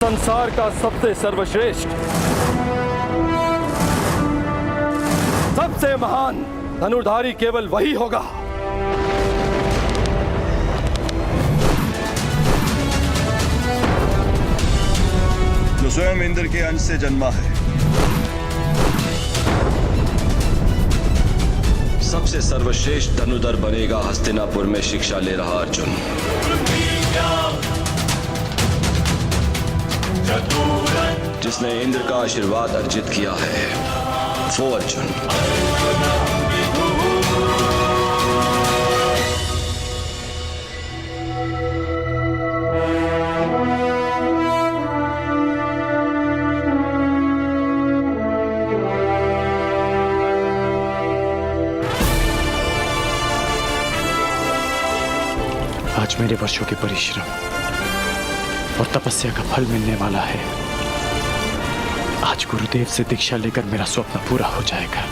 संसार का सबसे सर्वश्रेष्ठ, सबसे महान धनुर्धारी केवल वही होगा जो स्वयं इंद्र के अंश से जन्मा है। सबसे सर्वश्रेष्ठ धनुधर बनेगा हस्तिनापुर में शिक्षा ले रहा अर्जुन। जिसने इंद्र का आशीर्वाद अर्जित किया है वो अर्जुन। आज मेरे वर्षों के परिश्रम और तपस्या का फल मिलने वाला है। आज गुरुदेव से दीक्षा लेकर मेरा स्वप्न पूरा हो जाएगा।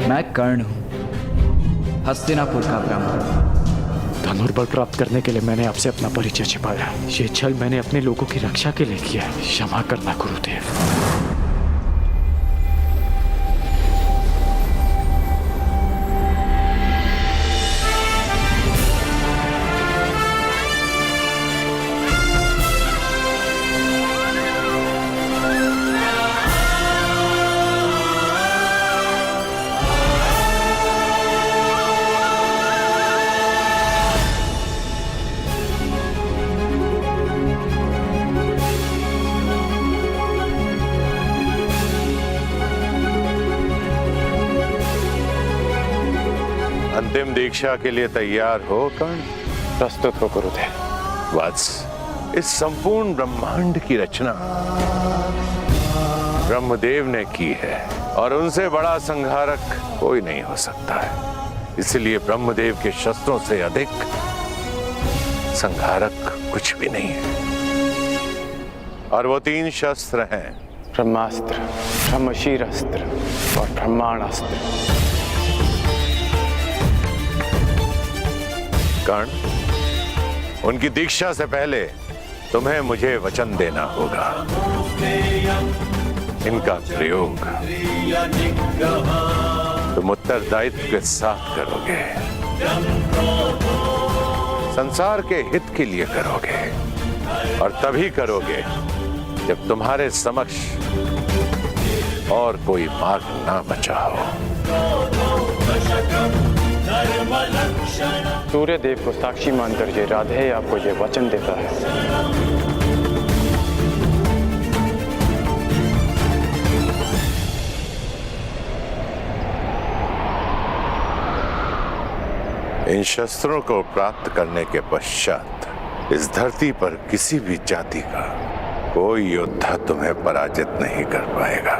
मैं कर्ण हूं, हस्तिनापुर का ब्राह्मण। धनुर्बल प्राप्त करने के लिए मैंने आपसे अपना परिचय छिपाया। ये छल मैंने अपने लोगों की रक्षा के लिए किया है। क्षमा करना गुरुदेव। अंतिम दीक्षा के लिए तैयार हो कर्ण? प्रस्तुत हो गुरुदेव। वत्स, इस संपूर्ण ब्रह्मांड की रचना ब्रह्मदेव ने की है और उनसे बड़ा संहारक कोई नहीं हो सकता है। इसलिए ब्रह्मदेव के शस्त्रों से अधिक संहारक कुछ भी नहीं है। और वो 3 शस्त्र हैं: ब्रह्मास्त्र, ब्रह्मशीरस्त्र और ब्रह्मांडास्त्र। कर्ण, उनकी दीक्षा से पहले तुम्हें मुझे वचन देना होगा। इनका प्रयोग तुम उत्तरदायित्व के साथ करोगे, संसार के हित के लिए करोगे और तभी करोगे जब तुम्हारे समक्ष और कोई मार्ग ना बचा हो। सूर्य देव को साक्षी मानकर ये राधे आपको ये वचन देता है। इन शस्त्रों को प्राप्त करने के पश्चात इस धरती पर किसी भी जाति का कोई योद्धा तुम्हें पराजित नहीं कर पाएगा।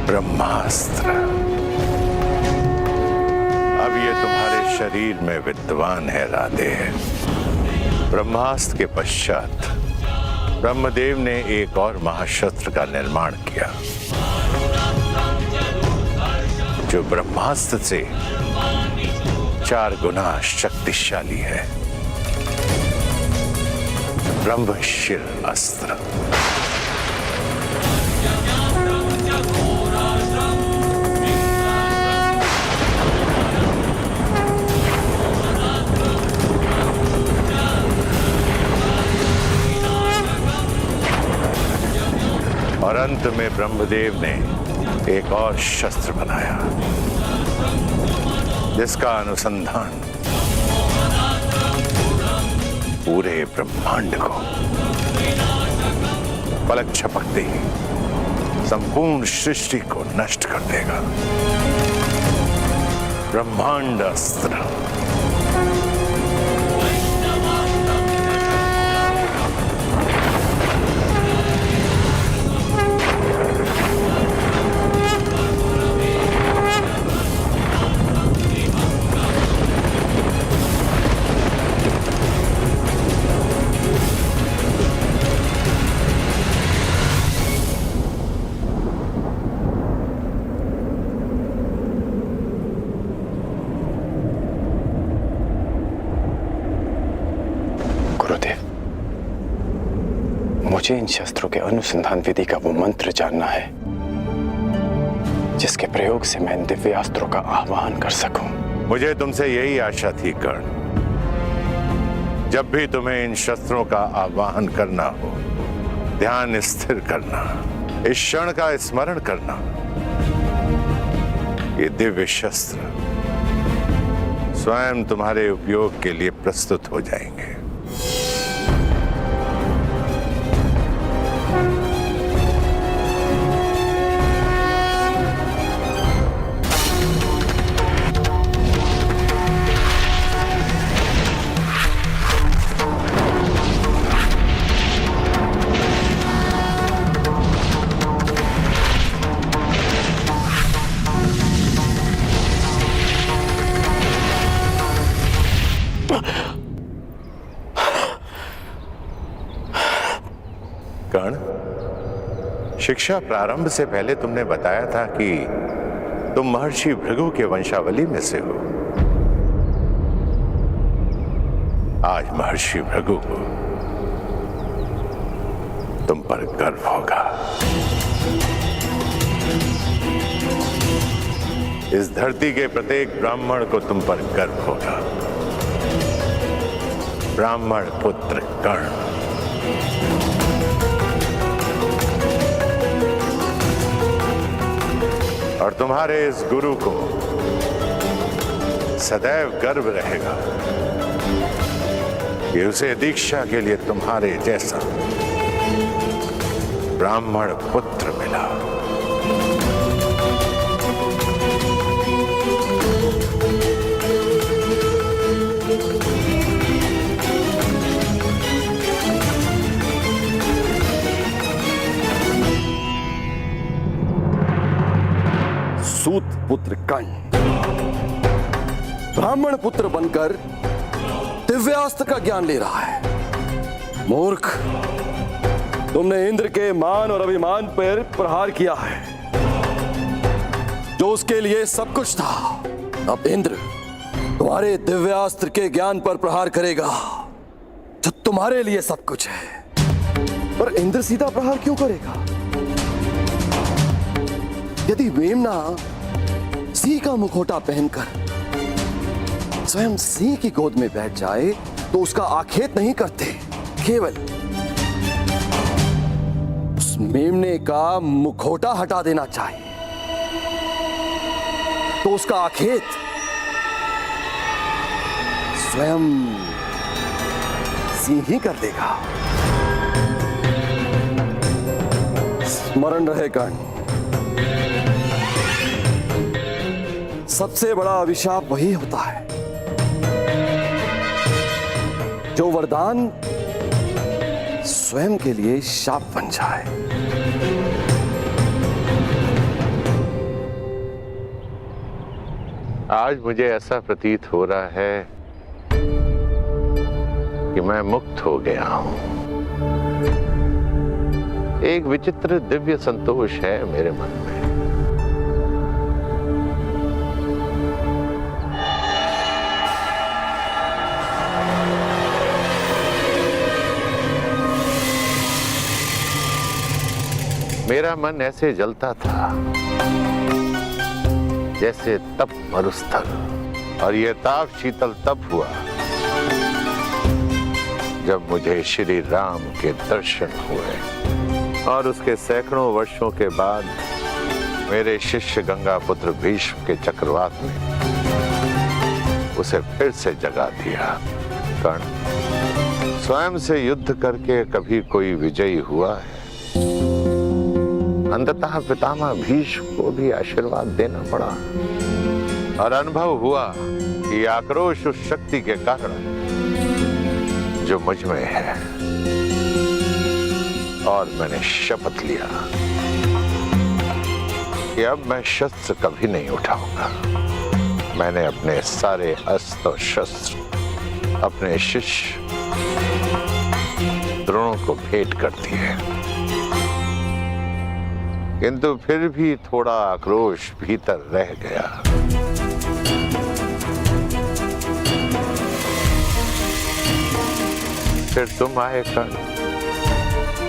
ब्रह्मास्त्र अब ये तुम्हारे शरीर में विद्यमान है राधे। ब्रह्मास्त्र के पश्चात ब्रह्मदेव ने एक और महाशस्त्र का निर्माण किया जो ब्रह्मास्त्र से 4 गुना शक्तिशाली है। ब्रह्मशिर अस्त्र। और अंत में ब्रह्मदेव ने एक और शस्त्र बनाया जिसका अनुसंधान पूरे ब्रह्मांड को पलक झपकते ही संपूर्ण सृष्टि को नष्ट कर देगा। ब्रह्मांड अस्त्र। गुरुदेव, मुझे इन शस्त्रों के अनुसंधान विधि का वो मंत्र जानना है जिसके प्रयोग से मैं इन दिव्यास्त्रों का आह्वान कर सकूं। मुझे तुमसे यही आशा थी कर्ण। जब भी तुम्हें इन शस्त्रों का आह्वान करना हो, ध्यान स्थिर करना, इस क्षण का स्मरण करना। ये दिव्य शस्त्र स्वयं तुम्हारे उपयोग के लिए प्रस्तुत हो जाएंगे। कर्ण, शिक्षा प्रारंभ से पहले तुमने बताया था कि तुम महर्षि भृगु के वंशावली में से हो। आज महर्षि भृगु को तुम पर गर्व होगा। इस धरती के प्रत्येक ब्राह्मण को तुम पर गर्व होगा। ब्राह्मण पुत्र कर्ण। और तुम्हारे इस गुरु को सदैव गर्व रहेगा कि उसे दीक्षा के लिए तुम्हारे जैसा ब्राह्मण पुत्र मिला। सूत पुत्र कर्ण ब्राह्मण पुत्र बनकर दिव्यास्त्र का ज्ञान ले रहा है। मूर्ख, तुमने इंद्र के मान और अभिमान पर प्रहार किया है, जो उसके लिए सब कुछ था। अब इंद्र तुम्हारे दिव्यास्त्र के ज्ञान पर प्रहार करेगा, जो तुम्हारे लिए सब कुछ है। पर इंद्र सीधा प्रहार क्यों करेगा? यदि मेमना सिंह का मुखौटा पहनकर स्वयं सिंह की गोद में बैठ जाए तो उसका आखेट नहीं करते, केवल उस मेमने का मुखौटा हटा देना चाहिए तो उसका आखेट स्वयं सिंह ही कर देगा। स्मरण रहे कर्ण, सबसे बड़ा अभिशाप वही होता है जो वरदान स्वयं के लिए शाप बन जाए। आज मुझे ऐसा प्रतीत हो रहा है कि मैं मुक्त हो गया हूं। एक विचित्र दिव्य संतोष है मेरे मन में। मेरा मन ऐसे जलता था जैसे तप मरुस्थल, और यह ताप शीतल तब हुआ जब मुझे श्री राम के दर्शन हुए। और उसके सैकड़ों वर्षों के बाद मेरे शिष्य गंगा पुत्र भीष्म के चक्रवात ने उसे फिर से जगा दिया। कर्ण, स्वयं से युद्ध करके कभी कोई विजयी हुआ है? अंततः पितामह भीष्म को भी आशीर्वाद देना पड़ा। और अनुभव हुआ कि आक्रोश उस शक्ति के कारण जो मुझ में है, और मैंने शपथ लिया कि अब मैं शस्त्र कभी नहीं उठाऊंगा। मैंने अपने सारे अस्त्र और शस्त्र अपने शिष्य द्रोणों को भेंट कर दिए, किंतु फिर भी थोड़ा आक्रोश भीतर रह गया। फिर तुम आए कर्ण,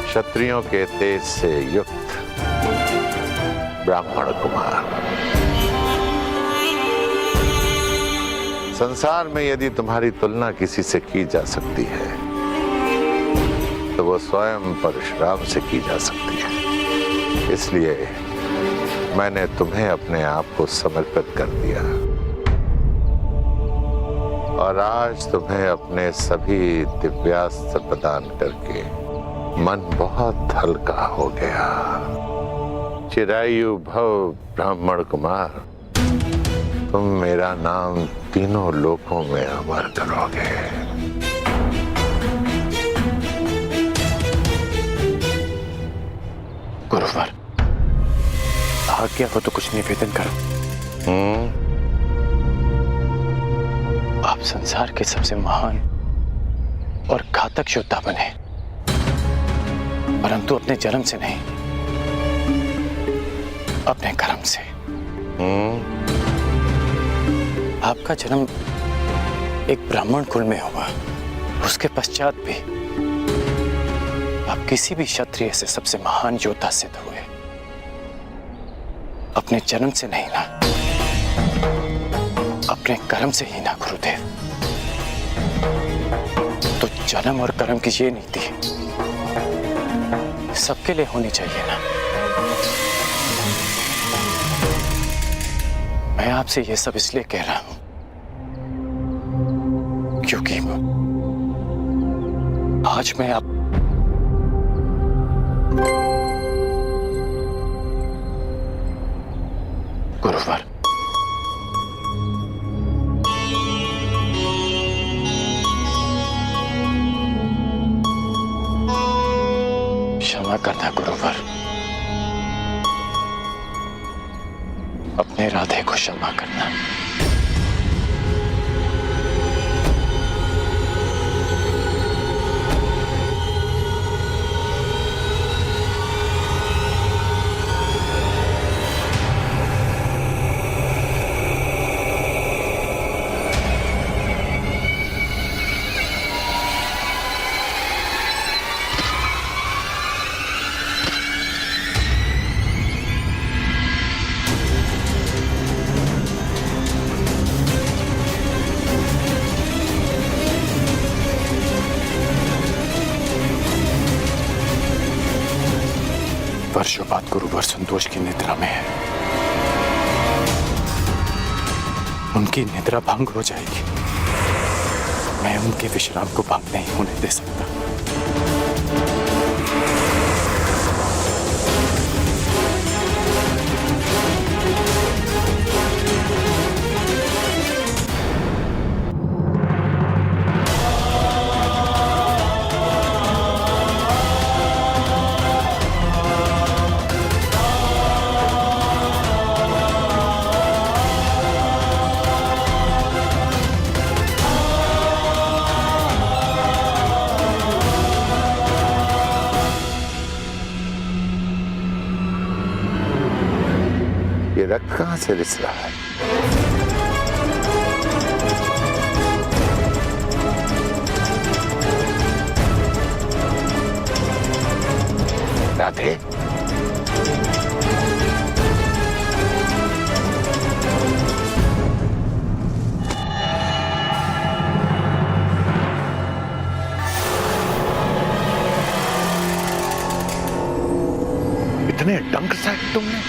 क्षत्रियों के तेज से युक्त ब्राह्मण कुमार। संसार में यदि तुम्हारी तुलना किसी से की जा सकती है तो वो स्वयं परशुराम से की जा सकती है। इसलिए मैंने तुम्हें अपने आप को समर्पित कर दिया, और आज तुम्हें अपने सभी दिव्यास्त्र प्रदान करके मन बहुत हल्का हो गया। चिरायु भव ब्राह्मण कुमार, तुम मेरा नाम तीनों लोकों में अमर करोगे। गुरुवर, आज्ञा हो तो कुछ निवेदन करो। आप संसार के सबसे महान और घातक योद्धा बने, परंतु अपने जन्म से नहीं, अपने कर्म से। आपका जन्म एक ब्राह्मण कुल में हुआ, उसके पश्चात भी आप किसी भी क्षत्रिय से सबसे महान योद्धा सिद्ध हुए, अपने जन्म से नहीं ना, अपने कर्म से ही ना गुरुदेव। तो जन्म और कर्म की ये नीति सबके लिए होनी चाहिए ना। मैं आपसे ये सब इसलिए कह रहा हूं क्योंकि आज मैं आप गुरुवर, क्षमा करना गुरुवर, अपने राधे को क्षमा करना। वर्षों बाद गुरुवर संतोष की निद्रा में है। उनकी निद्रा भंग हो जाएगी, मैं उनके विश्राम को भंग नहीं होने दे सकता। ये रक्त कहां से रिस रहा है? राधे, इतने डंक साहब तुमने?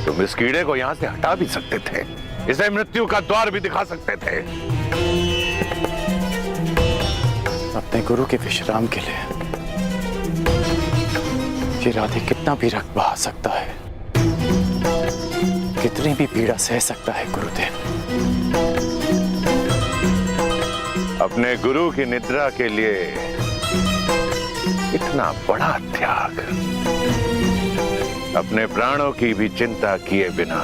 तुम इस कीड़े को यहां से हटा भी सकते थे, इसे मृत्यु का द्वार भी दिखा सकते थे। अपने गुरु के विश्राम के लिए ये राधे कितना भी रक्त बहा सकता है, कितनी भी पीड़ा सह सकता है गुरुदेव। अपने गुरु की निद्रा के लिए इतना बड़ा त्याग, अपने प्राणों की भी चिंता किए बिना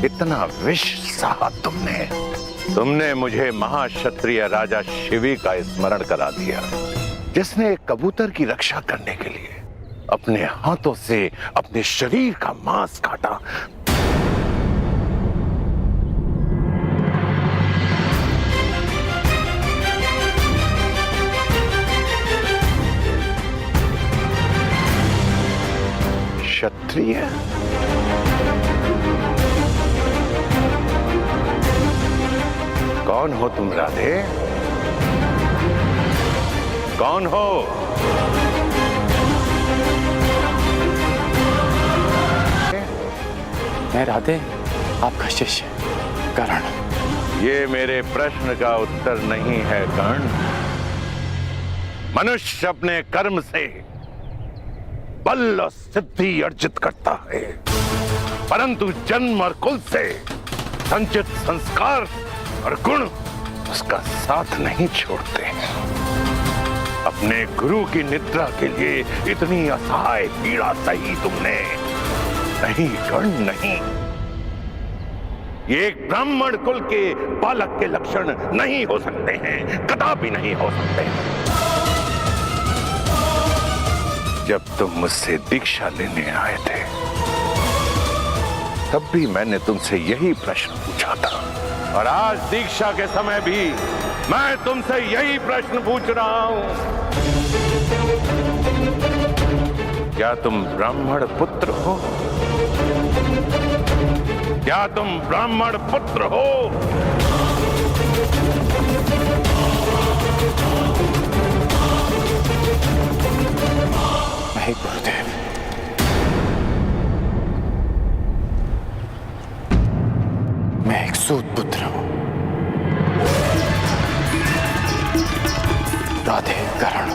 इतना विष सहा तुमने मुझे महाक्षत्रिय राजा शिवी का स्मरण करा दिया, जिसने एक कबूतर की रक्षा करने के लिए अपने हाथों से अपने शरीर का मांस काटा। क्षत्रिय? कौन हो तुम राधे? कौन हो? मैं राधे, आपका शिष्य कर्ण। ये मेरे प्रश्न का उत्तर नहीं है कर्ण। मनुष्य अपने कर्म से बल और सिद्धि अर्जित करता है, परंतु जन्म और कुल से संचित संस्कार और गुण उसका साथ नहीं छोड़ते। अपने गुरु की निद्रा के लिए इतनी असहाय पीड़ा सही तुमने। नहीं कर्ण नहीं, ये एक ब्राह्मण कुल के बालक के लक्षण नहीं हो सकते हैं, कदापि नहीं हो सकते। जब तुम मुझसे दीक्षा लेने आए थे तब भी मैंने तुमसे यही प्रश्न पूछा था, और आज दीक्षा के समय भी मैं तुमसे यही प्रश्न पूछ रहा हूं। क्या तुम ब्राह्मण पुत्र हो? क्या तुम ब्राह्मण पुत्र हो? नहीं गुरुदेव, मैं एक सूत पुत्र हूं। राधे कर्ण,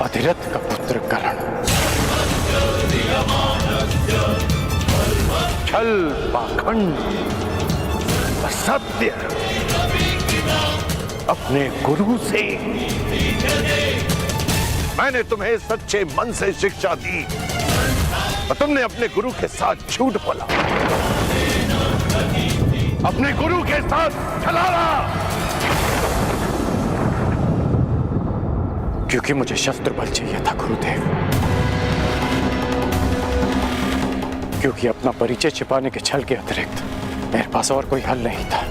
अधिरथ का पुत्र कर्ण। छल, पाखंड, असत्य अपने गुरु से। मैंने तुम्हें सच्चे मन से शिक्षा दी और तुमने अपने गुरु के साथ झूठ बोला, अपने गुरु के साथ छलावा। क्योंकि मुझे शस्त्र बल चाहिए था गुरुदेव, क्योंकि अपना परिचय छिपाने के छल के अतिरिक्त मेरे पास और कोई हल नहीं था।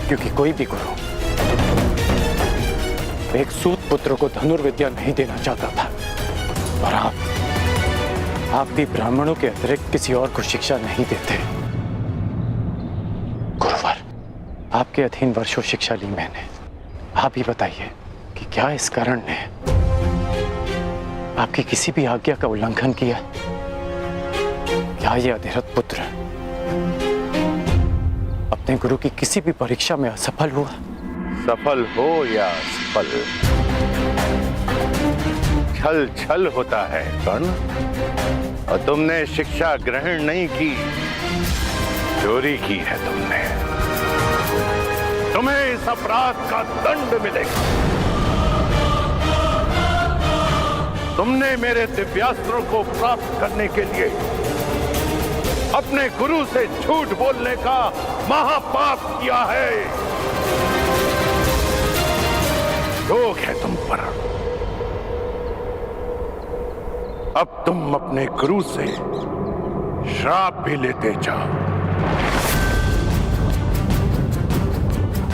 क्योंकि कोई भी गुरु एक सूत पुत्र को धनुर्विद्या नहीं देना चाहता था, और आप भी ब्राह्मणों के अतिरिक्त किसी और को शिक्षा नहीं देते। गुरुवर, आपके अधीन वर्षों शिक्षा ली मैंने। आप ही बताइए कि क्या इस कर्ण ने आपकी किसी भी आज्ञा का उल्लंघन किया? क्या ये अधिरथ पुत्र अपने गुरु की किसी भी परीक्षा में असफल हुआ? सफल हो या असफल, छल छल होता है कर्ण। और तुमने शिक्षा ग्रहण नहीं की, चोरी की है तुमने। तुम्हें इस अपराध का दंड मिलेगा। तुमने मेरे दिव्यास्त्रों को प्राप्त करने के लिए अपने गुरु से झूठ बोलने का महापाप किया है। रोग है तुम पर। अब तुम अपने गुरु से श्राप भी लेते जाओ।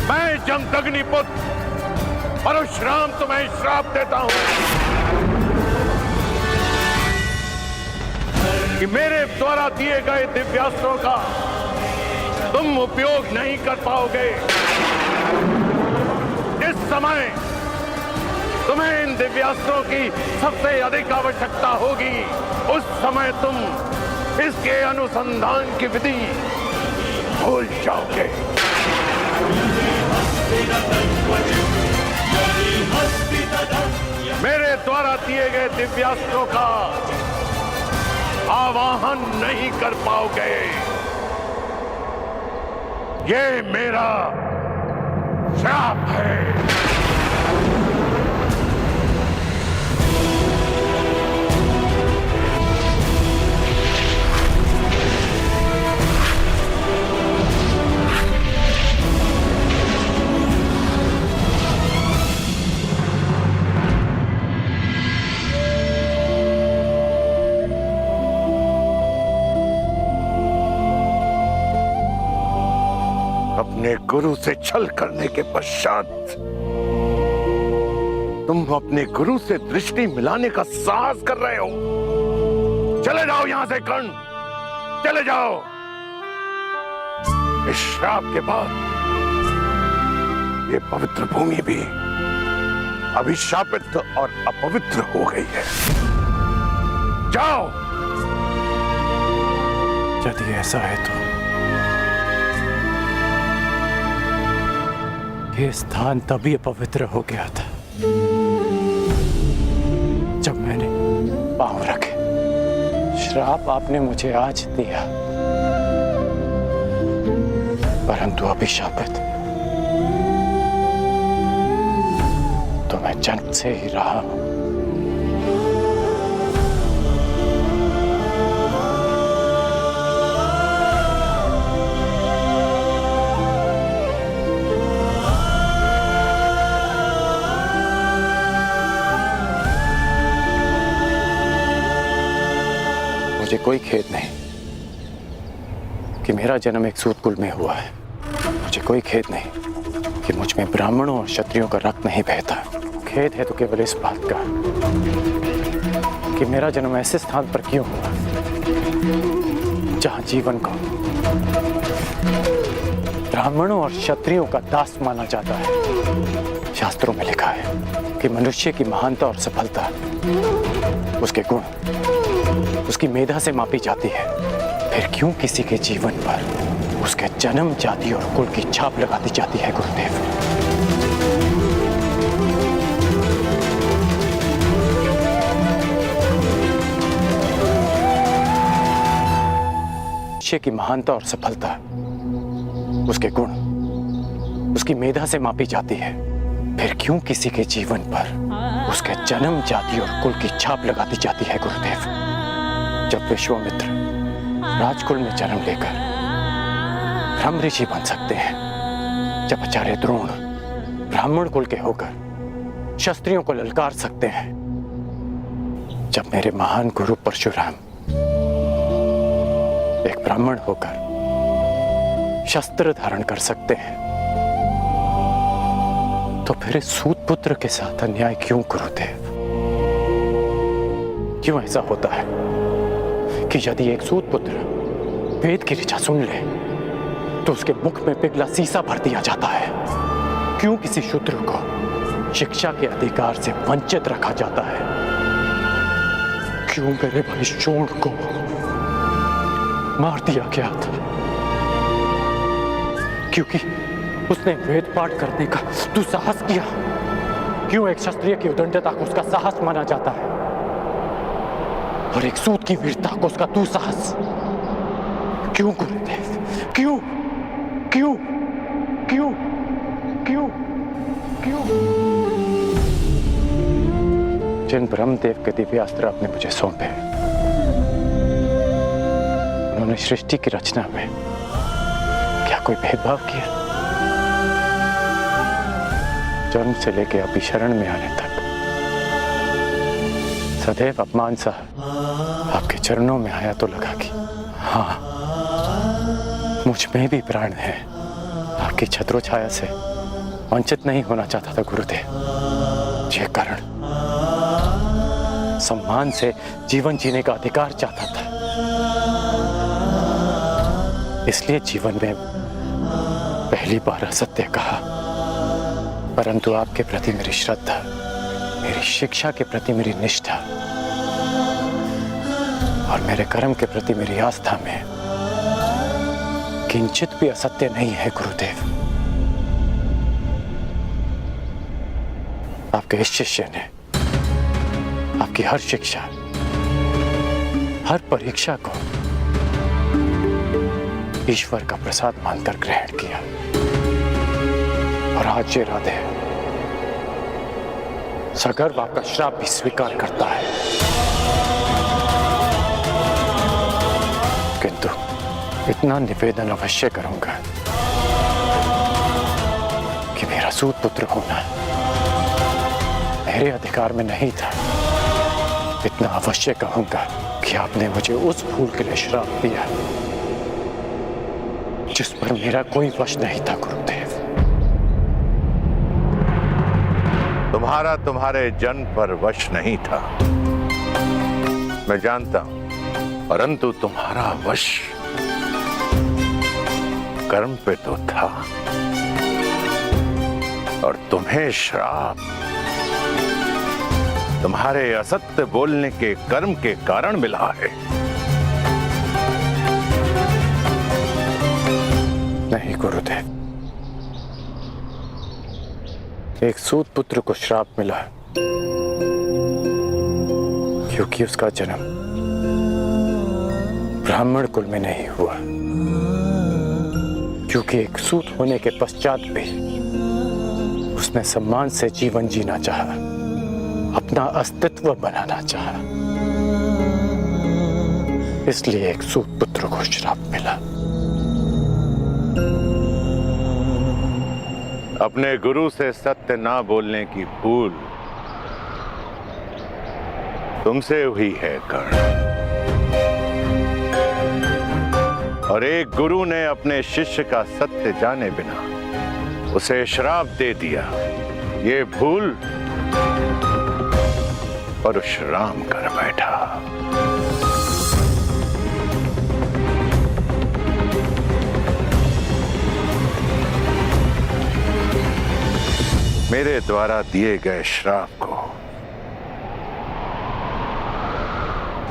मैं जमदग्नि पुत्र परशुराम तुम्हें श्राप देता हूं कि मेरे द्वारा दिए गए दिव्यास्त्रों का तुम उपयोग नहीं कर पाओगे। इस समय तुम्हें इन दिव्यास्त्रों की सबसे अधिक आवश्यकता होगी। उस समय तुम इसके अनुसंधान की विधि भूल जाओगे। मेरे द्वारा दिए गए दिव्यास्त्रों का आवाहन नहीं कर पाओगे। ये मेरा श्राप है। अपने गुरु से छल करने के पश्चात तुम अपने गुरु से दृष्टि मिलाने का साहस कर रहे हो। चले जाओ यहां से कर्ण, चले जाओ। इस श्राप के बाद ये पवित्र भूमि भी अभिशापित और अपवित्र हो गई है। जाओ। यदि ऐसा है तो ये स्थान तभी अपवित्र हो गया था जब मैंने पांव रखे। श्राप आपने मुझे आज दिया, परंतु अभिशापित तो मैं जन्म से ही रहा हूं। मुझे कोई खेद नहीं कि मेरा जन्म एक सूत कुल में हुआ है। मुझे कोई खेद नहीं कि मुझ में ब्राह्मणों और क्षत्रियों का रक्त नहीं बहता। खेद है तो केवल इस बात का कि मेरा जन्म ऐसे स्थान पर क्यों हुआ जहां जीवन को ब्राह्मणों और क्षत्रियों का दास माना जाता है। शास्त्रों में लिखा है कि मनुष्य की महानता और सफलता उसके गुण, उसकी मेधा से मापी जाती है। फिर क्यों किसी के जीवन पर उसके जन्म, जाति और कुल की छाप लगा दी जाती है गुरुदेव? मनुष्य की महानता और सफलता उसके गुण, उसकी मेधा से मापी जाती है। फिर क्यों किसी के जीवन पर उसके जन्म, जाति और कुल की छाप लगा दी जाती है गुरुदेव? जब विश्वामित्र राजकुल में जन्म लेकर ब्रह्म ऋषि बन सकते हैं, जब आचार्य द्रोण ब्राह्मण कुल के होकर क्षत्रियों को ललकार सकते हैं, जब मेरे महान गुरु परशुराम एक ब्राह्मण होकर शस्त्र धारण कर सकते हैं, तो फिर इस सूत पुत्र के साथ अन्याय क्यों गुरुदेव? क्यों ऐसा होता है कि यदि एक सूत पुत्र वेद की ऋचा सुन ले तो उसके मुख में पिघला सीसा भर दिया जाता है? क्यों किसी शूद्र को शिक्षा के अधिकार से वंचित रखा जाता है? क्यों मेरे भाई शोण को मार दिया गया था? क्योंकि उसने वेद पाठ करने का दुस्साहस किया। क्यों एक क्षत्रिय की उदंडता को उसका साहस माना जाता है और एक सूत की वीरता को उसका दुस्साहस? क्यों गुरुदेव? क्यों क्यों क्यों क्यों क्यों? जिन ब्रह्मदेव के दिव्यास्त्र आपने मुझे सौंपे, उन्होंने सृष्टि की रचना में क्या कोई भेदभाव किया? जन्म से लेकर अभी शरण में आने तक सदैव अपमान सा आपके चरणों में आया तो लगा कि हाँ, मुझ में भी प्राण है। आपकी छत्रो छाया से वंचित नहीं होना चाहता था गुरुदेव। ये कारण सम्मान से जीवन जीने का अधिकार चाहता था। इसलिए जीवन में पहली बार असत्य कहा, परंतु आपके प्रति मेरी श्रद्धा, मेरी शिक्षा के प्रति मेरी निष्ठा और मेरे कर्म के प्रति मेरी आस्था में किंचित भी असत्य नहीं है गुरुदेव। आपके इस शिष्य ने आपकी हर शिक्षा, हर परीक्षा को ईश्वर का प्रसाद मानकर ग्रहण किया, और आज ये राधे सगर्व आपका श्राप भी स्वीकार करता है। किंतु इतना निवेदन अवश्य करूंगा कि मेरा सूत पुत्र होना मेरे अधिकार में नहीं था। इतना अवश्य कहूंगा कि आपने मुझे उस भूल के लिए श्राप दिया जिस पर मेरा कोई वश नहीं था गुरुदेव। तुम्हारा तुम्हारे जन्म पर वश नहीं था, मैं जानता हूं, परंतु तुम्हारा वश कर्म पे तो था, और तुम्हें श्राप तुम्हारे असत्य बोलने के कर्म के कारण मिला है। नहीं गुरुदेव, एक सूत पुत्र को श्राप मिला क्योंकि उसका जन्म ब्राह्मण कुल में नहीं हुआ, क्योंकि एक सूत होने के पश्चात भी उसने सम्मान से जीवन जीना चाहा, अपना अस्तित्व बनाना चाहा, इसलिए एक सूत पुत्र को श्राप मिला। अपने गुरु से सत्य ना बोलने की भूल तुमसे हुई है कर्ण, और एक गुरु ने अपने शिष्य का सत्य जाने बिना उसे श्राप दे दिया। ये भूल परशुराम कर बैठा। मेरे द्वारा दिए गए श्राप को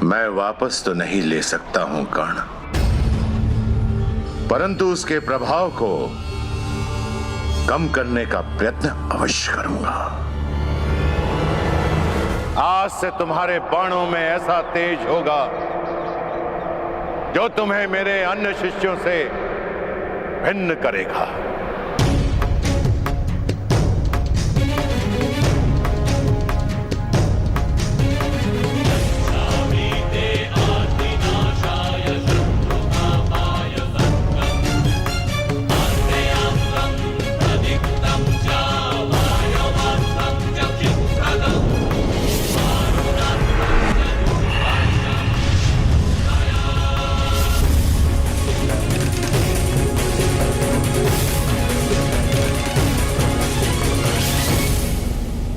मैं वापस तो नहीं ले सकता हूं कर्ण, परंतु उसके प्रभाव को कम करने का प्रयत्न अवश्य करूंगा। आज से तुम्हारे बाणों में ऐसा तेज होगा जो तुम्हें मेरे अन्य शिष्यों से भिन्न करेगा।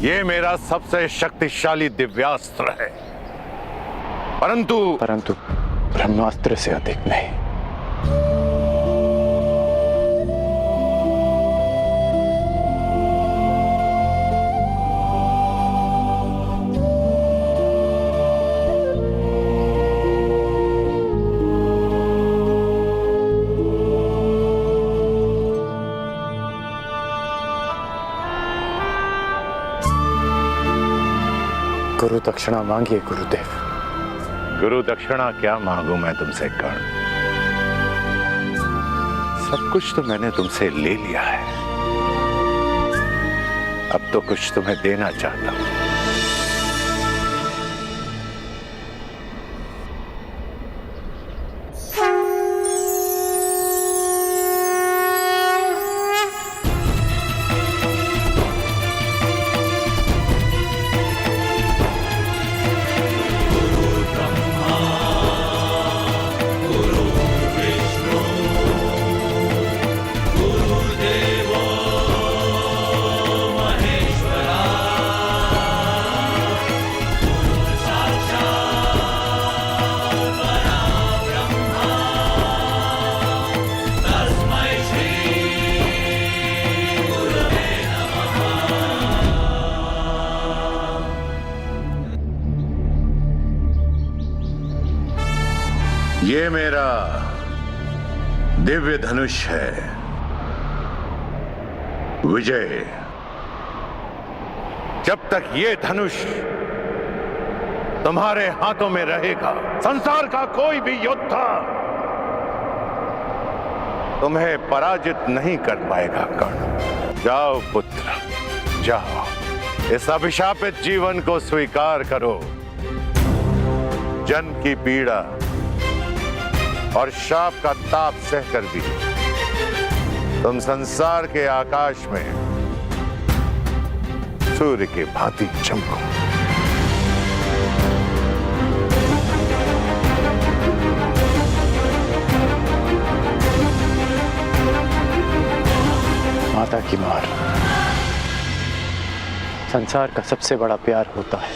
ये मेरा सबसे शक्तिशाली दिव्यास्त्र है, परंतु ब्रह्मास्त्र से अधिक नहीं। गुरु दक्षिणा मांगिए गुरुदेव। गुरु दक्षिणा क्या मांगू मैं तुमसे कर्ण? सब कुछ तो मैंने तुमसे ले लिया है, अब तो कुछ तुम्हें देना चाहता हूं। ये मेरा दिव्य धनुष है विजय। जब तक ये धनुष तुम्हारे हाथों में रहेगा। संसार का कोई भी योद्धा तुम्हें पराजित नहीं कर पाएगा कर्ण। जाओ पुत्र, जाओ, इस अभिशापित जीवन को स्वीकार करो। जन्म की पीड़ा और शाप का ताप सहकर भी तुम संसार के आकाश में सूर्य की भांति चमको। माता की मार संसार का सबसे बड़ा प्यार होता है,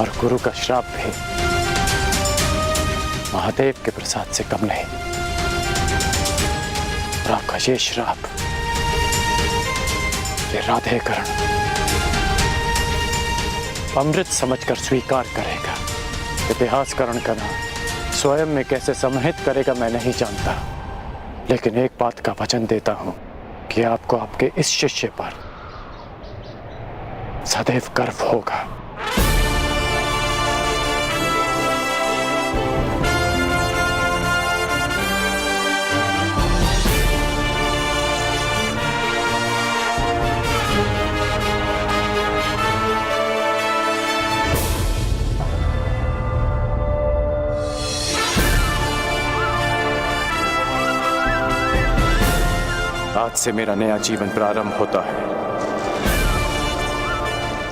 और गुरु का श्राप भी महादेव के प्रसाद से कम नहीं। और आपका ये श्राप, ये राधेकरण अमृत समझकर स्वीकार करेगा। इतिहासकरण का नाम स्वयं में कैसे समाहित करेगा मैं नहीं जानता, लेकिन एक बात का वचन देता हूं कि आपको आपके इस शिष्य पर सदैव गर्व होगा। आज से मेरा नया जीवन प्रारंभ होता है।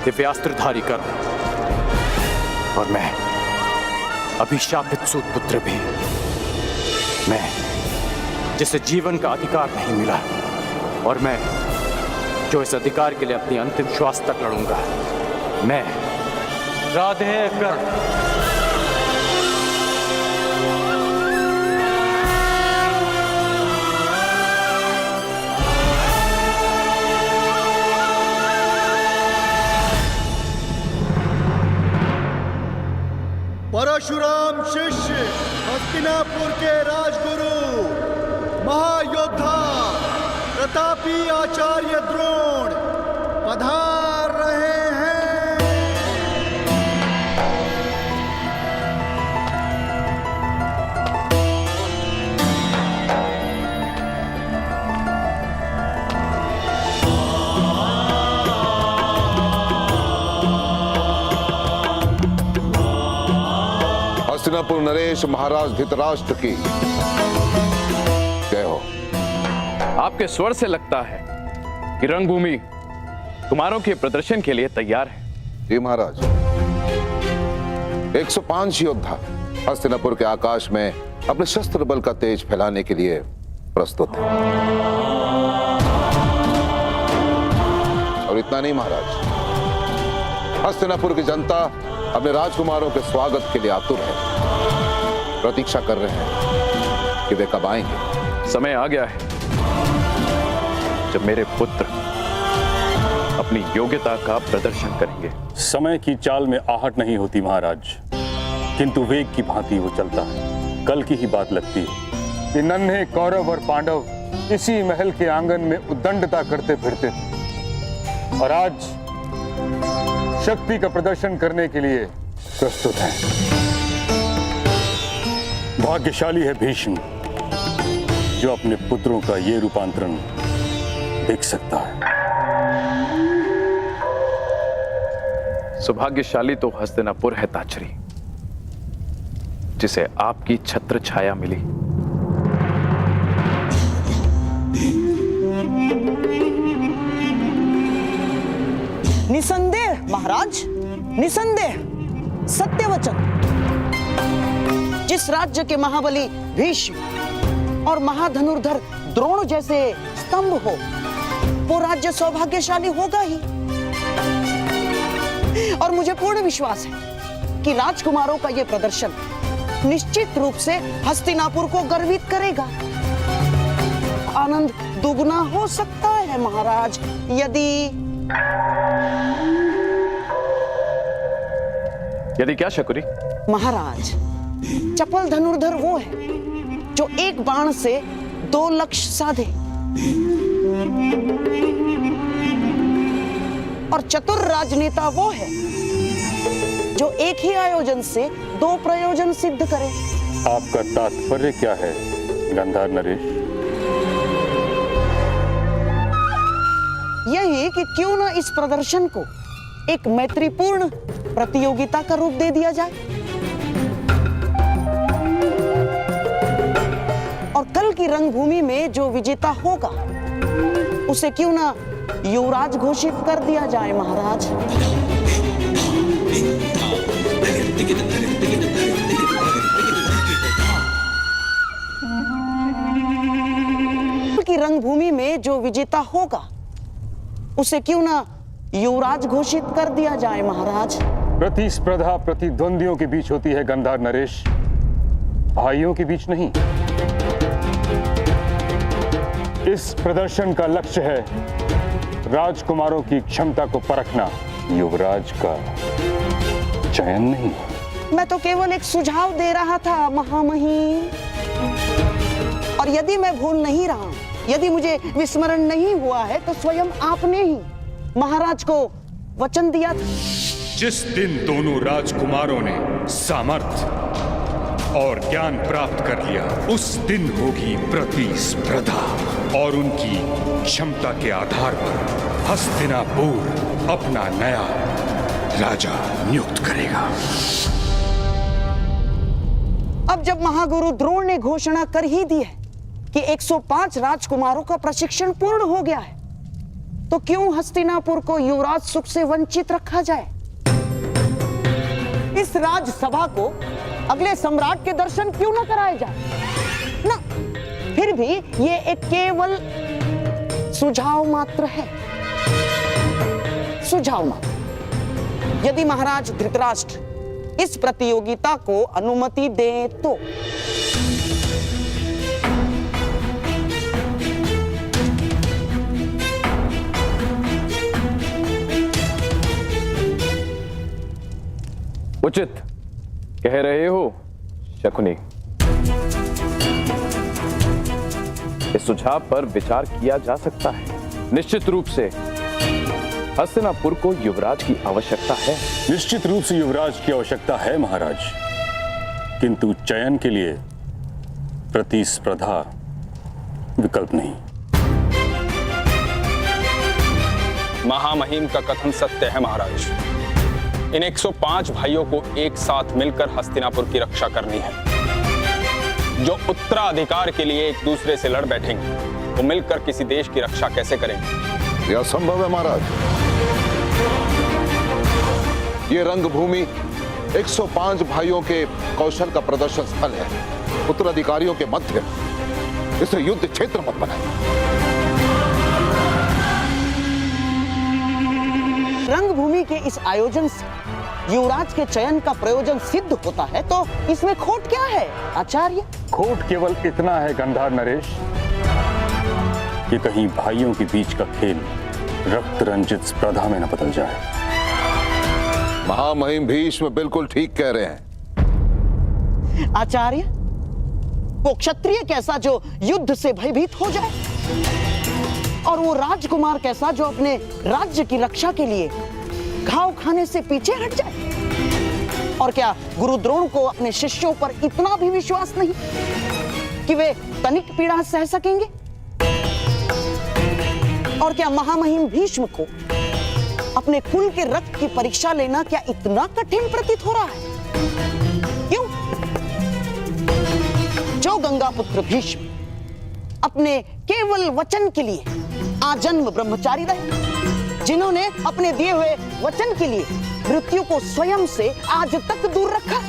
दिव्यास्त्रधारी कर्ण, और मैं अभिशापित सूत पुत्र भी, मैं जिसे जीवन का अधिकार नहीं मिला, और मैं जो इस अधिकार के लिए अपनी अंतिम श्वास तक लड़ूंगा, मैं राधेकर्ण। परशुराम शिष्य, हस्तिनापुर के राजगुरु, महायोद्धा प्रतापी आचार्य द्रोण पधार रहे हैं। हस्तिनापुर नरेश महाराज धृतराष्ट्र की जय हो। आपके स्वर से लगता है कि रंगभूमि कुमारों के प्रदर्शन के लिए तैयार है। जी महाराज, 105 योद्धा हस्तिनापुर के आकाश में अपने शस्त्र बल का तेज फैलाने के लिए प्रस्तुत है। और इतना नहीं महाराज, हस्तिनापुर की जनता अपने राजकुमारों के स्वागत के लिए आतुर है, प्रतीक्षा कर रहे हैं कि वे कब आएंगे। समय आ गया है जब मेरे पुत्र अपनी योग्यता का प्रदर्शन करेंगे। समय की चाल में आहट नहीं होती महाराज, किंतु वेग की भांति वो चलता है। कल की ही बात लगती है कि नन्हे कौरव और पांडव इसी महल के आंगन में उद्दंडता करते फिरते थे, और आज शक्ति का प्रदर्शन करने के लिए प्रस्तुत हैं। भाग्यशाली है भीष्म जो अपने पुत्रों का ये रूपांतरण देख सकता है। सौभाग्यशाली तो हस्तिनापुर है ताचरी, जिसे आपकी छत्र छाया मिली। निसंदेह महाराज, निसंदेह, सत्य वचन। जिस राज्य के महाबली भीष्म और महाधनुर्धर द्रोण जैसे स्तंभ हो, वो राज्य सौभाग्यशाली होगा ही। और मुझे पूर्ण विश्वास है कि राजकुमारों का यह प्रदर्शन निश्चित रूप से हस्तिनापुर को गर्वित करेगा। आनंद दुगना हो सकता है महाराज, यदि क्या शकुरी? महाराज, चपल धनुर्धर वो है जो एक बाण से 2 लक्ष्य साधे, और चतुर राजनेता वो है जो एक ही आयोजन से दो प्रयोजन सिद्ध करे। आपका तात्पर्य क्या है गंधार नरेश? यही कि क्यों ना इस प्रदर्शन को एक मैत्रीपूर्ण प्रतियोगिता का रूप दे दिया जाए और कल की रंगभूमि में जो विजेता होगा उसे क्यों ना युवराज घोषित कर दिया जाए महाराज। की रंगभूमि में जो विजेता होगा उसे क्यों ना युवराज घोषित कर दिया जाए महाराज। प्रतिस्पर्धा प्रतिद्वंदियों के बीच होती है गंधार नरेश, भाइयों के बीच नहीं। इस प्रदर्शन का लक्ष्य है राजकुमारों की क्षमता को परखना, युवराज का चयन नहीं। मैं तो केवल एक सुझाव दे रहा था महामहिम, और यदि मैं भूल नहीं रहा, यदि मुझे विस्मरण नहीं हुआ है तो स्वयं आपने ही महाराज को वचन दिया था। जिस दिन दोनों राजकुमारों ने सामर्थ्य और ज्ञान प्राप्त कर लिया उस दिन होगी प्रतिस्पर्धा और उनकी क्षमता के आधार पर हस्तिनापुर अपना नया राजा नियुक्त करेगा। अब जब महागुरु द्रोण ने घोषणा कर ही दी है कि 105 राजकुमारों का प्रशिक्षण पूर्ण हो गया है, तो क्यों हस्तिनापुर को युवराज सुख से वंचित रखा जाए? इस राजसभा को अगले सम्राट के दर्शन क्यों न कराए जाए ना? फिर भी ये एक केवल सुझाव मात्र है, सुझाव मात्र। यदि महाराज धृतराष्ट्र इस प्रतियोगिता को अनुमति दे तो उचित कह रहे हो शकुनी। इस सुझाव पर विचार किया जा सकता है। निश्चित रूप से हस्तिनापुर को युवराज की आवश्यकता है। निश्चित रूप से युवराज की आवश्यकता है महाराज, किंतु चयन के लिए प्रतिस्पर्धा विकल्प नहीं। महामहिम का कथन सत्य है महाराज। इन 105 भाइयों को एक साथ मिलकर हस्तिनापुर की रक्षा करनी है। जो उत्तराधिकार के लिए एक दूसरे से लड़ बैठेंगे वो मिलकर किसी देश की रक्षा कैसे करेंगे? यह असंभव है महाराज। ये रंगभूमि 105 भाइयों के कौशल का प्रदर्शन स्थल है, उत्तराधिकारियों के मध्य। इसे युद्ध क्षेत्र मत बनाए। रंगभूमि के इस आयोजन से युवराज के चयन का प्रयोजन सिद्ध होता है तो इसमें खोट क्या है आचार्य? खोट केवल इतना है गंधार नरेश कि कहीं भाइयों के बीच का खेल रक्त रंजित स्पर्धा में न बदल जाए। महामहिम भीष्म बिल्कुल ठीक कह रहे हैं आचार्य। वो क्षत्रिय कैसा जो युद्ध से भयभीत हो जाए, और वो राजकुमार कैसा जो अपने राज्य की रक्षा के लिए घाव खाने से पीछे हट जाए। और क्या गुरु द्रोण को अपने शिष्यों पर इतना भी विश्वास नहीं कि वे तनिक पीड़ा सह सकेंगे? और क्या महामहिम भीष्म को अपने कुल के रक्त की परीक्षा लेना क्या इतना कठिन प्रतीत हो रहा है? क्यों? जो गंगा पुत्र भीष्म अपने केवल वचन के लिए आजन्म ब्रह्मचारी रहे, जिन्होंने अपने दिए हुए वचन के लिए मृत्यु को स्वयं से आज तक दूर रखा,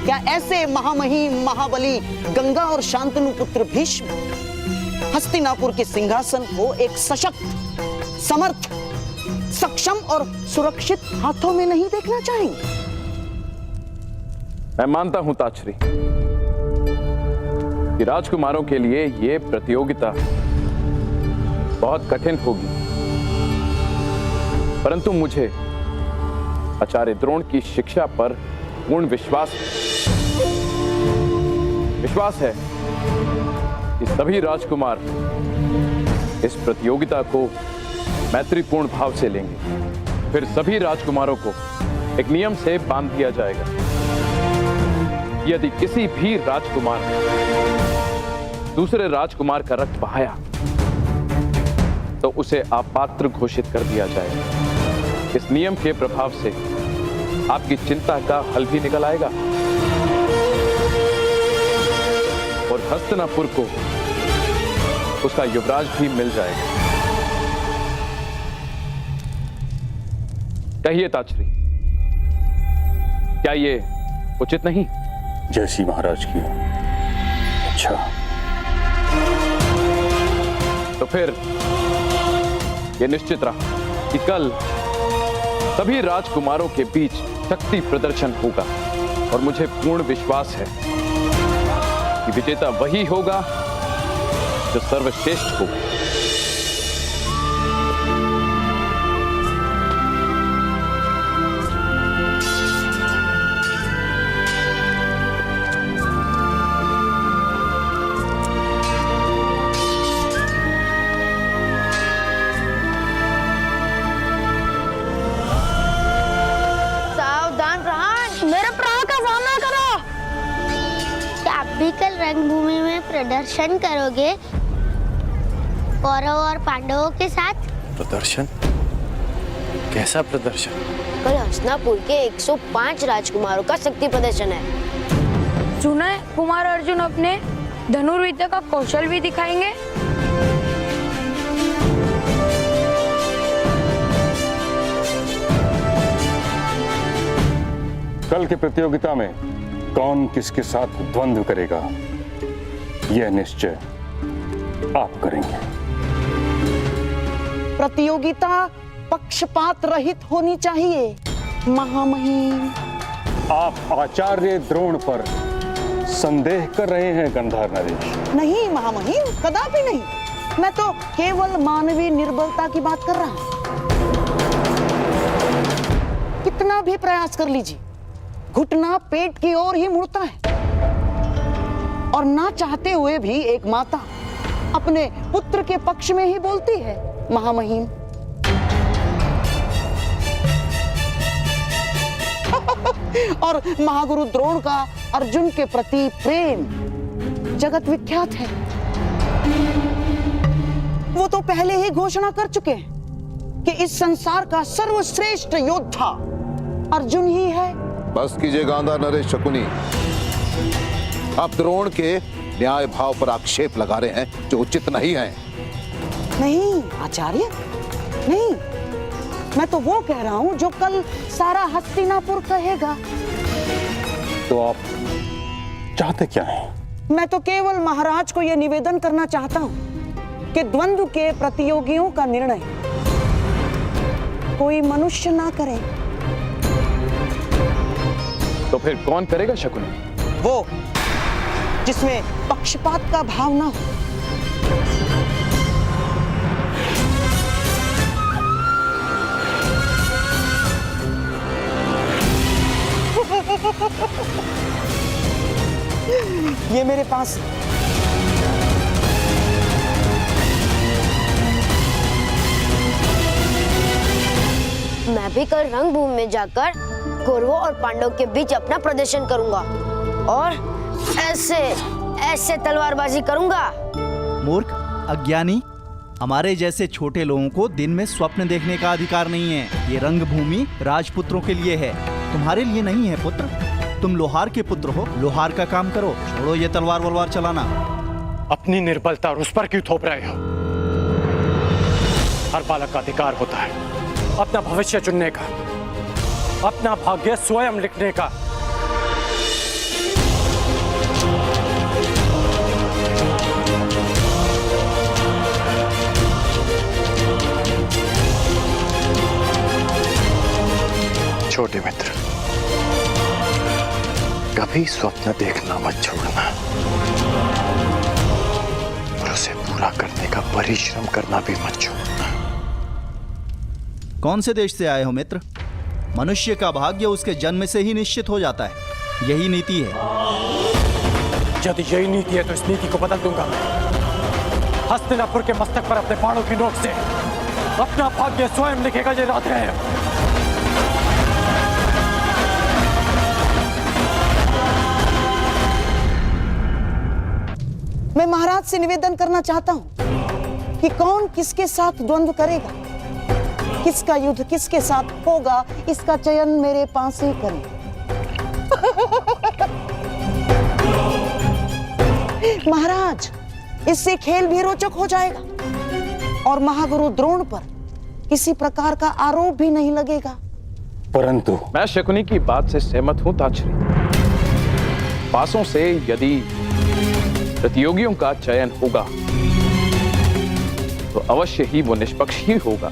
क्या ऐसे महामहिम महाबली गंगा और शांतनु पुत्र भीष्म हस्तिनापुर के सिंहासन को एक सशक्त, समर्थ, सक्षम और सुरक्षित हाथों में नहीं देखना चाहेंगे? मैं मानता हूं ताक्षरी कि राजकुमारों के लिए यह प्रतियोगिता बहुत कठिन होगी, परंतु मुझे आचार्य द्रोण की शिक्षा पर पूर्ण विश्वास है कि सभी राजकुमार इस प्रतियोगिता को मैत्रीपूर्ण भाव से लेंगे। फिर सभी राजकुमारों को एक नियम से बांध दिया जाएगा। यदि किसी भी राजकुमार ने दूसरे राजकुमार का रक्त बहाया तो उसे अपात्र घोषित कर दिया जाएगा। इस नियम के प्रभाव से आपकी चिंता का हल भी निकल आएगा और हस्तिनापुर को उसका युवराज भी मिल जाएगा। कहिए ताचरी, क्या ये उचित नहीं? जैसी महाराज की अच्छा। तो फिर यह निश्चित रहा कि कल सभी राजकुमारों के बीच शक्ति प्रदर्शन होगा और मुझे पूर्ण विश्वास है कि विजेता वही होगा जो सर्वश्रेष्ठ होगा। कल रंगभूमि में प्रदर्शन करोगे कौरव और पांडवों के साथ? प्रदर्शन? कैसा प्रदर्शन? कल हस्तिनापुर के 105 राजकुमारों का शक्ति प्रदर्शन है। सुना है कुमार अर्जुन अपने धनुर्विद्या का कौशल भी दिखाएंगे। कल की प्रतियोगिता में कौन किसके साथ द्वंद्व करेगा, यह निश्चय आप करेंगे। प्रतियोगिता पक्षपात रहित होनी चाहिए महामहिम। आप आचार्य द्रोण पर संदेह कर रहे हैं गंधार नरेश? नहीं महामहिम, कदापि नहीं। मैं तो केवल मानवीय निर्बलता की बात कर रहा हूं। कितना भी प्रयास कर लीजिए, घुटना पेट की ओर ही मुड़ता है और ना चाहते हुए भी एक माता अपने पुत्र के पक्ष में ही बोलती है महामहिम। और महागुरु द्रोण का अर्जुन के प्रति प्रेम जगत विख्यात है। वो तो पहले ही घोषणा कर चुके हैं कि इस संसार का सर्वश्रेष्ठ योद्धा अर्जुन ही है। बस कीजिए गांधार नरेश शकुनी, आप द्रोण के न्याय भाव पर आक्षेप लगा रहे हैं जो उचित नहीं है। नहीं आचार्य, नहीं, मैं तो वो कह रहा हूं जो कल सारा हस्तिनापुर कहेगा। तो आप चाहते क्या हैं? मैं तो केवल महाराज को यह निवेदन करना चाहता हूं कि द्वंद्व के प्रतियोगियों का निर्णय कोई मनुष्य ना करे। तो फिर कौन करेगा शकुनी? वो जिसमें पक्षपात का भाव ना हो। ये मेरे पास मैं भी कल रंगभूमि में जाकर कौरवों और पांडवों के बीच अपना प्रदर्शन करूंगा और ऐसे ऐसे तलवारबाजी करूंगा। मूर्ख, अज्ञानी, हमारे जैसे छोटे लोगों को दिन में स्वप्न देखने का अधिकार नहीं है। ये रंगभूमि राजपुत्रों के लिए है, तुम्हारे लिए नहीं है पुत्र। तुम लोहार के पुत्र हो, लोहार का काम करो, छोड़ो ये तलवार वलवार चलाना। अपनी निर्बलता और उस पर क्यों थोप रहे हो? हर बालक का अधिकार होता है अपना भविष्य चुनने का, अपना भाग्य स्वयं लिखने का। छोटे मित्र, कभी स्वप्न देखना मत छोड़ना और उसे पूरा करने का परिश्रम करना भी मत छोड़ना। कौन से देश से आए हो मित्र? मनुष्य का भाग्य उसके जन्म से ही निश्चित हो जाता है, यही नीति है। यदि यही नीति है तो इस नीति को बदल दूंगा मैं। हस्तिनापुर के मस्तक पर अपने बाणों की नोक से अपना भाग्य स्वयं लिखेगा ये रात है। मैं महाराज से निवेदन करना चाहता हूं कि कौन किसके साथ द्वंद्व करेगा, किसका युद्ध किसके साथ होगा, इसका चयन मेरे पास ही करें। महाराज, इससे खेल भी रोचक हो जाएगा और महागुरु द्रोण पर किसी प्रकार का आरोप भी नहीं लगेगा। परंतु मैं शकुनी की बात से सहमत हूं ताचरी। पासों से यदि प्रतियोगियों का चयन होगा तो अवश्य ही वो निष्पक्ष ही होगा।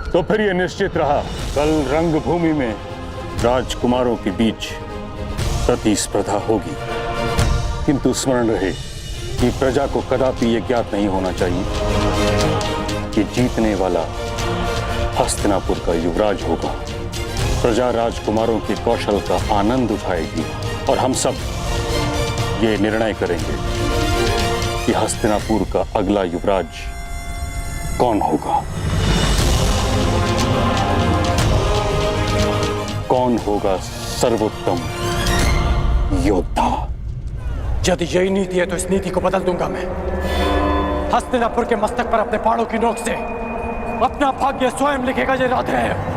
तो फिर यह निश्चित रहा, कल रंगभूमि में राजकुमारों के बीच प्रतिस्पर्धा होगी। किंतु स्मरण रहे कि प्रजा को कदापि यह ज्ञात नहीं होना चाहिए कि जीतने वाला हस्तिनापुर का युवराज होगा। प्रजा राजकुमारों के कौशल का आनंद उठाएगी और हम सब ये निर्णय करेंगे कि हस्तिनापुर का अगला युवराज कौन होगा, कौन होगा सर्वोत्तम योद्धा। यदि यही नीति है तो इस नीति को बदल दूंगा मैं। हस्तिनापुर के मस्तक पर अपने बाणों की नोक से अपना भाग्य स्वयं लिखेगा ये राधे है।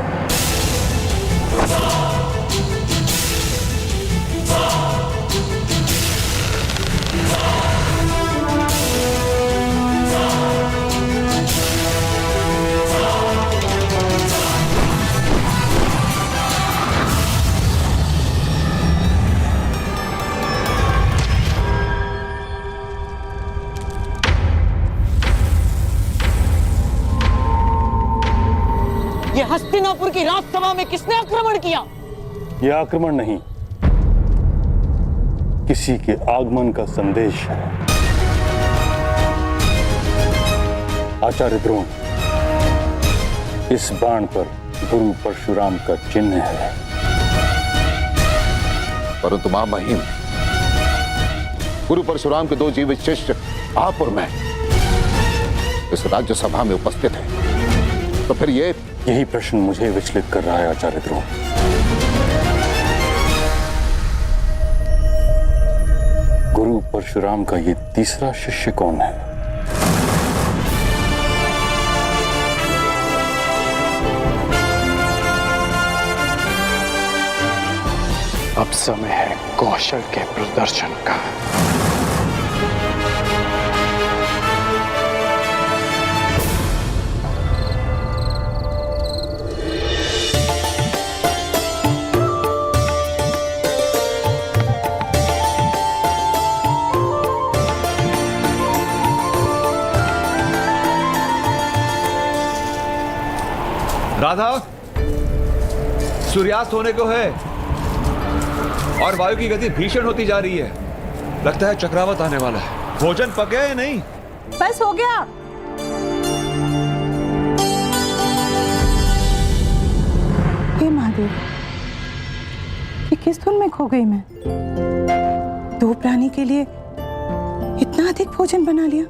हस्तिनापुर की राजसभा में किसने आक्रमण किया? यह आक्रमण नहीं, किसी के आगमन का संदेश है। आचार्य द्रोण, इस बाण पर गुरु परशुराम का चिन्ह है। परंतु महामहिम, गुरु परशुराम के दो जीवित शिष्य आप और मैं इस राज्यसभा में उपस्थित हैं, तो फिर यही प्रश्न मुझे विचलित कर रहा है आचार्य द्रोण। गुरु परशुराम का ये तीसरा शिष्य कौन है? अब समय है कौशल के प्रदर्शन का। राधा, सूर्यास्त होने को है और वायु की गति भीषण होती जा रही है। लगता है चक्रवात आने वाला है। भोजन पक गया या नहीं? बस हो गया। हे महादेव, ये किस धुन में खो गई मैं? दो प्राणी के लिए इतना अधिक भोजन बना लिया।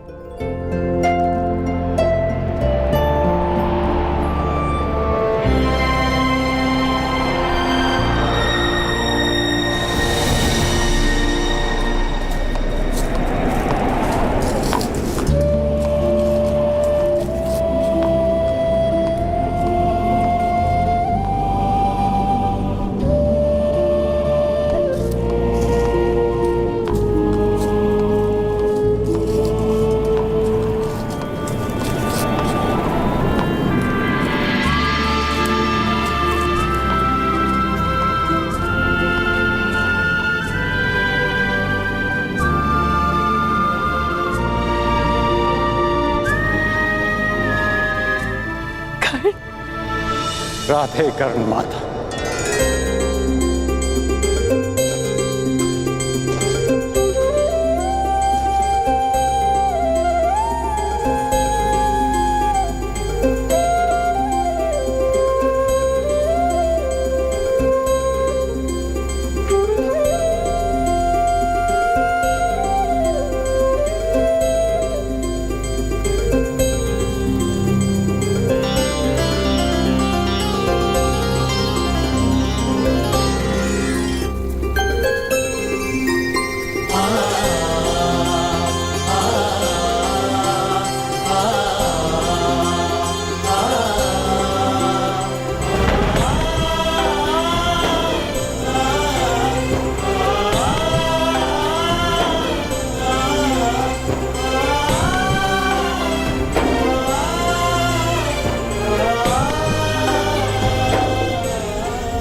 राधे कर्ण माता।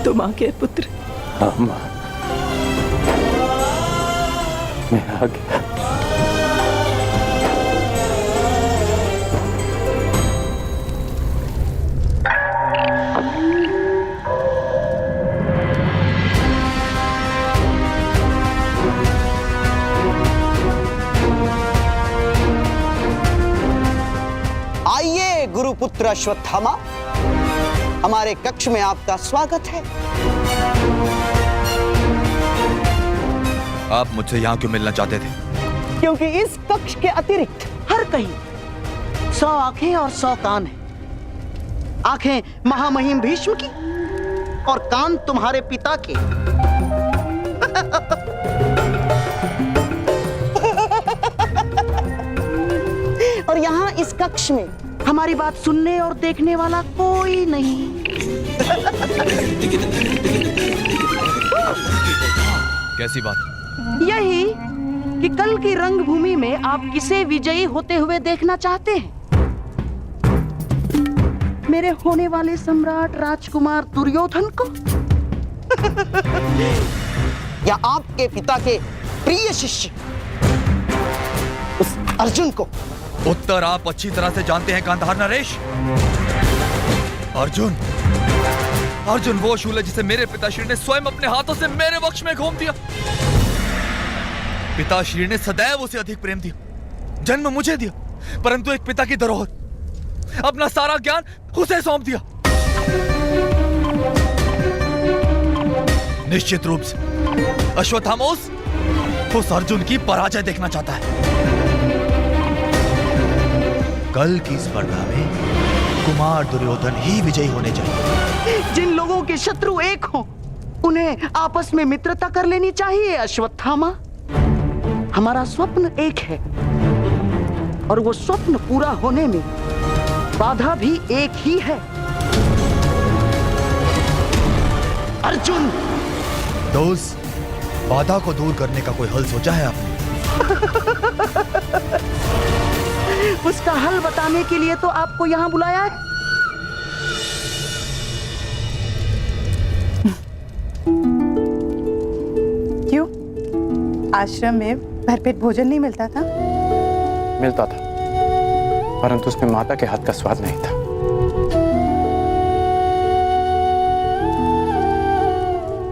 तुम आ गए पुत्र। हाँ माँ, मैं आ गया। आइए गुरुपुत्र अश्वत्थामा, हमारे कक्ष में आपका स्वागत है। आप मुझसे यहाँ क्यों मिलना चाहते थे? क्योंकि इस कक्ष के अतिरिक्त हर कहीं 100 आंखें और 100 कान हैं। आंखें महामहिम भीष्म की और कान तुम्हारे पिता के। और यहाँ इस कक्ष में हमारी बात सुनने और देखने वाला कोई नहीं। कैसी बात? यही कि कल की रंगभूमि में आप किसे विजयी होते हुए देखना चाहते हैं? मेरे होने वाले सम्राट राजकुमार दुर्योधन को या आपके पिता के प्रिय शिष्य उस अर्जुन को? उत्तर आप अच्छी तरह से जानते हैं गांधार नरेश। अर्जुन वो शूल है जिसे मेरे पिताश्री ने स्वयं अपने हाथों से मेरे वक्ष में घोंप दिया। पिताश्री ने सदैव उसे अधिक प्रेम दिया, जन्म मुझे दिया, परंतु एक पिता की धरोहर, अपना सारा ज्ञान उसे सौंप दिया। निश्चित रूप से अश्वत्थामा उस अर्जुन की पराजय देखना चाहता है। कल की स्पर्धा में कुमार दुर्योधन ही विजयी होने चाहिए। जिन लोगों के शत्रु एक हों, उन्हें आपस में मित्रता कर लेनी चाहिए अश्वत्थामा। हमारा स्वप्न एक है और वो स्वप्न पूरा होने में बाधा भी एक ही है। अर्जुन, तो उस बाधा को दूर करने का कोई हल सोचा है आपने? उसका हल बताने के लिए तो आपको यहां बुलाया है। क्यों? आश्रम में भरपेट भोजन नहीं मिलता था? मिलता था, परंतु उसमें माता के हाथ का स्वाद नहीं था।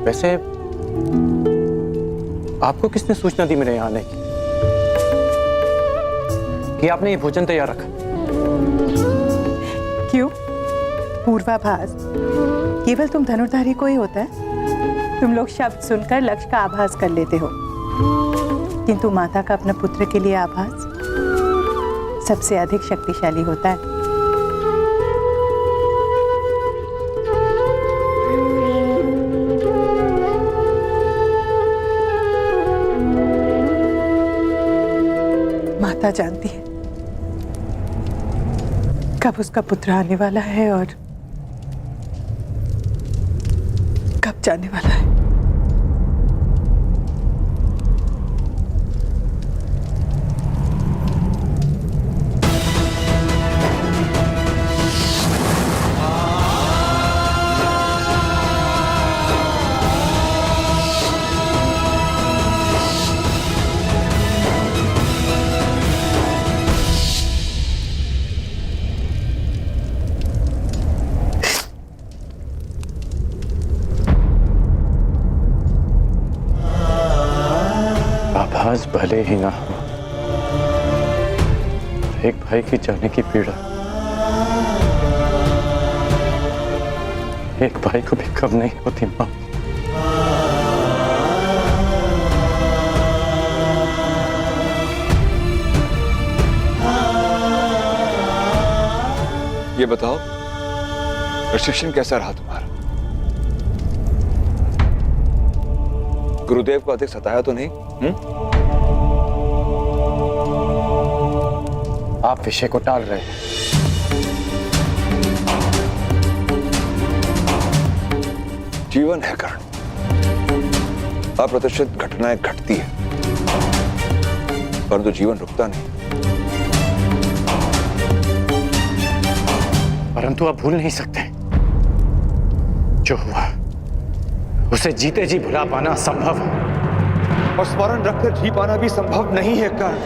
वैसे आपको किसने सूचना दी मेरे यहाँ आने की कि आपने ये भोजन तैयार रखा? क्यों? पूर्वाभास केवल तुम धनुर्धारी को ही होता है। तुम लोग शब्द सुनकर लक्ष्य का आभास कर लेते हो, किंतु माता का अपने पुत्र के लिए आभास सबसे अधिक शक्तिशाली होता है। माता जानती है कब उसका पुत्र आने वाला है और कब जाने वाला है। आभास भले ही ना हो, एक भाई की जाने की पीड़ा एक भाई को भी कम नहीं होती मां। ये बताओ, प्रशिक्षण कैसा रहा तुम्हारा? गुरुदेव को अधिक सताया तो नहीं? आप विषय को टाल रहे हैं। जीवन है कर्ण, अप्रत्याशित घटनाएं घटती है, परंतु जीवन रुकता नहीं। परंतु आप भूल नहीं सकते जो हुआ उसे जीते जी भुला पाना संभव है और स्मरण रखकर जी पाना भी संभव नहीं है कर्ण।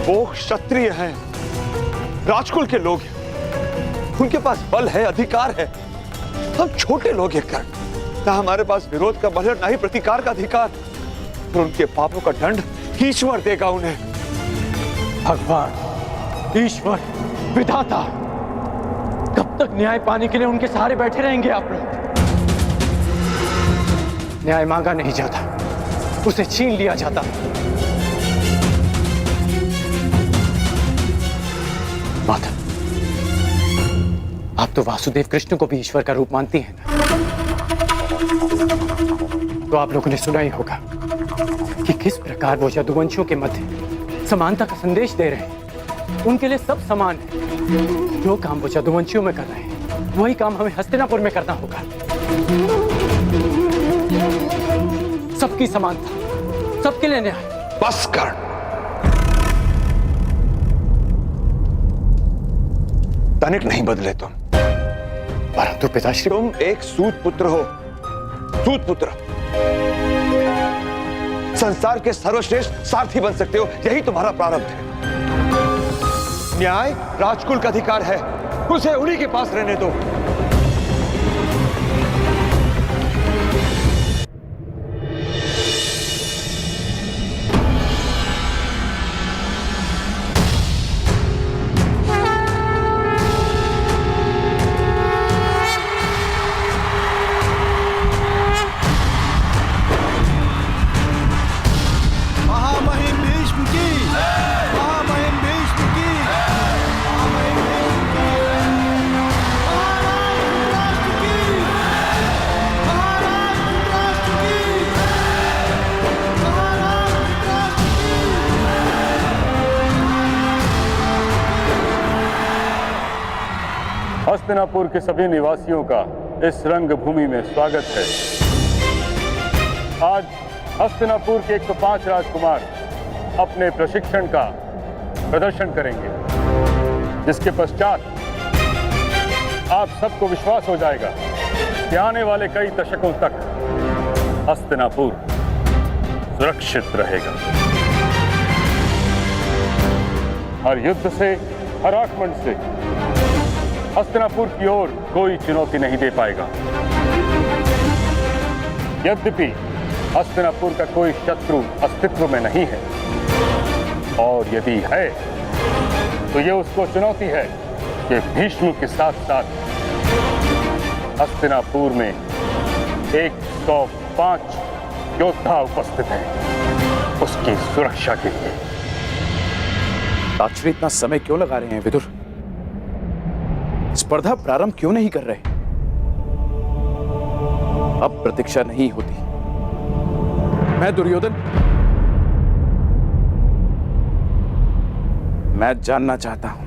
वो क्षत्रिय हैं, राजकुल के लोग हैं, उनके पास बल है, अधिकार है। हम छोटे लोग हैं कर्ण, ना हमारे पास विरोध का बल है, ना ही प्रतिकार का अधिकार। और उनके पापों का दंड ईश्वर देगा उन्हें। भगवान, ईश्वर, विधाता, कब तक न्याय पाने के लिए उनके सहारे बैठे रहेंगे आप लोग? न्याय मांगा नहीं जाता, उसे छीन लिया जाता। माता, आप तो वासुदेव कृष्ण को भी ईश्वर का रूप मानती हैं ना? तो आप लोगों ने सुना ही होगा कि किस प्रकार वो यदुवंशियों के मध्य समानता का संदेश दे रहे हैं। उनके लिए सब समान है। जो काम वो यदुवंशियों में कर रहे हैं, वही काम हमें हस्तिनापुर में करना होगा। सबकी समानता, सबके लिए न्याय। बस कर। तनिक नहीं बदले तुम, परंतु पिताश्री, तुम एक सूत पुत्र हो। सूत पुत्र संसार के सर्वश्रेष्ठ सारथी बन सकते हो, यही तुम्हारा प्रारब्ध है। न्याय राजकुल का अधिकार है, उसे उन्हीं के पास रहने दो। हस्तिनापुर के सभी निवासियों का इस रंगभूमि में स्वागत है। आज हस्तिनापुर के 105 राजकुमार अपने प्रशिक्षण का प्रदर्शन करेंगे, जिसके पश्चात आप सबको विश्वास हो जाएगा कि आने वाले कई दशकों तक हस्तिनापुर सुरक्षित रहेगा। हर युद्ध से, हर आक्रमण से हस्तिनापुर की ओर कोई चुनौती नहीं दे पाएगा। यद्यपि हस्तिनापुर का कोई शत्रु अस्तित्व में नहीं है, और यदि है तो ये उसको चुनौती है कि भीष्म के साथ साथ हस्तिनापुर में 105 योद्धा उपस्थित हैं उसकी सुरक्षा के लिए। पिताश्री, इतना समय क्यों लगा रहे हैं विदुर? स्पर्धा प्रारंभ क्यों नहीं कर रहे? अब प्रतीक्षा नहीं होती। मैं दुर्योधन, मैं जानना चाहता हूं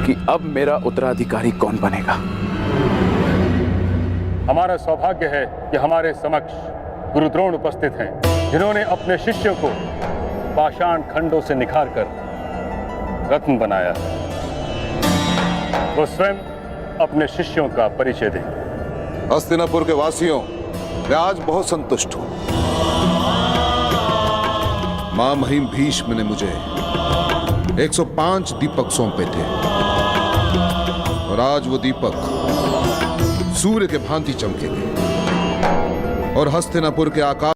कि अब मेरा उत्तराधिकारी कौन बनेगा। हमारा सौभाग्य है कि हमारे समक्ष गुरु द्रोण उपस्थित हैं, जिन्होंने अपने शिष्यों को पाषाण खंडों से निखारकर रत्न बनाया। वो स्वयं अपने शिष्यों का परिचय दें। हस्तिनापुर के वासियों, मैं आज बहुत संतुष्ट हूं। मां महिम भीष्म ने मुझे 105 दीपक सौंपे थे, और आज वो दीपक सूर्य के भांति चमकेंगे और हस्तिनापुर के आकाश